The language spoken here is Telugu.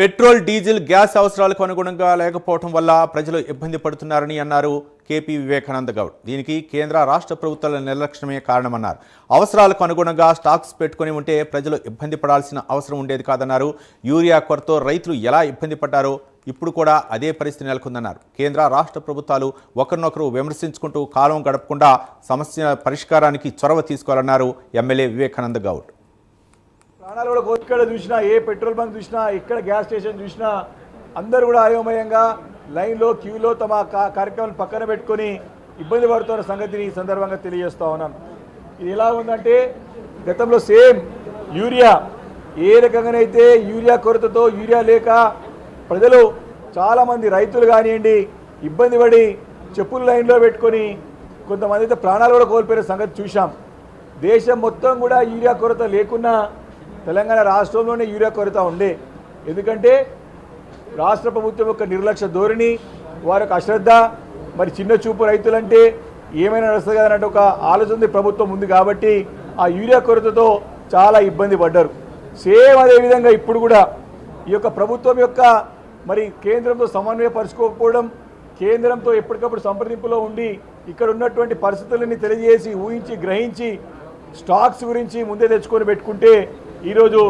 పెట్రోల్ డీజిల్ గ్యాస్ అవసరాలకు అనుగుణంగా లేకపోవడం వల్ల ప్రజలు ఇబ్బంది పడుతున్నారని అన్నారు కేపీ వివేకానంద గౌడ్. దీనికి కేంద్ర రాష్ట్ర ప్రభుత్వాల నిర్లక్ష్యమే కారణమన్నారు. అవసరాలకు అనుగుణంగా స్టాక్స్ పెట్టుకుని ఉంటే ప్రజలు ఇబ్బంది పడాల్సిన అవసరం ఉండేది కాదన్నారు. యూరియా కొరతో రైతులు ఎలా ఇబ్బంది పడ్డారో ఇప్పుడు కూడా అదే పరిస్థితి నెలకొందన్నారు. కేంద్ర రాష్ట్ర ప్రభుత్వాలు ఒకరినొకరు విమర్శించుకుంటూ కాలం గడపకుండా సమస్య పరిష్కారానికి చొరవ తీసుకోవాలన్నారు ఎమ్మెల్యే వివేకానంద గౌడ్. ప్రాణాలు కూడా ఎక్కడ చూసినా, ఏ పెట్రోల్ బంక్ చూసినా, ఎక్కడ గ్యాస్ స్టేషన్ చూసినా అందరూ కూడా అయోమయంగా లైన్లో క్యూలో తమ కార్యక్రమాలను పక్కన పెట్టుకొని ఇబ్బంది పడుతున్న సంగతిని ఈ సందర్భంగా తెలియజేస్తా ఉన్నాను. ఇది ఎలా ఉందంటే గతంలో సేమ్ యూరియా ఏ రకంగానైతే యూరియా కొరతతో యూరియా లేక ప్రజలు చాలామంది రైతులు కానివ్వండి ఇబ్బంది పడి చెప్పులు లైన్లో పెట్టుకొని కొంతమంది అయితే ప్రాణాలు కూడా కోల్పోయిన సంగతి చూసాం. దేశం మొత్తం కూడా యూరియా కొరత లేకున్నా తెలంగాణ రాష్ట్రంలోనే యూరియా కొరత ఉండే. ఎందుకంటే రాష్ట్ర ప్రభుత్వం యొక్క నిర్లక్ష్య ధోరణి, వారి యొక్క అశ్రద్ధ, మరి చిన్న చూపు రైతులంటే ఏమైనా నడుస్తుంది కదన్నట్టు ఒక ఆలోచన ప్రభుత్వం ఉంది కాబట్టి ఆ యూరియా కొరతతో చాలా ఇబ్బంది పడ్డారు. సేమ్ అదేవిధంగా ఇప్పుడు కూడా ఈ యొక్క ప్రభుత్వం యొక్క మరి కేంద్రంతో సమన్వయపరుచుకోకపోవడం, కేంద్రంతో ఎప్పటికప్పుడు సంప్రదింపులో ఉండి ఇక్కడ ఉన్నటువంటి పరిస్థితులని తెలియజేసి ఊహించి గ్రహించి స్టాక్స్ గురించి ముందే తెచ్చుకొని పెట్టుకుంటే ఈరోజు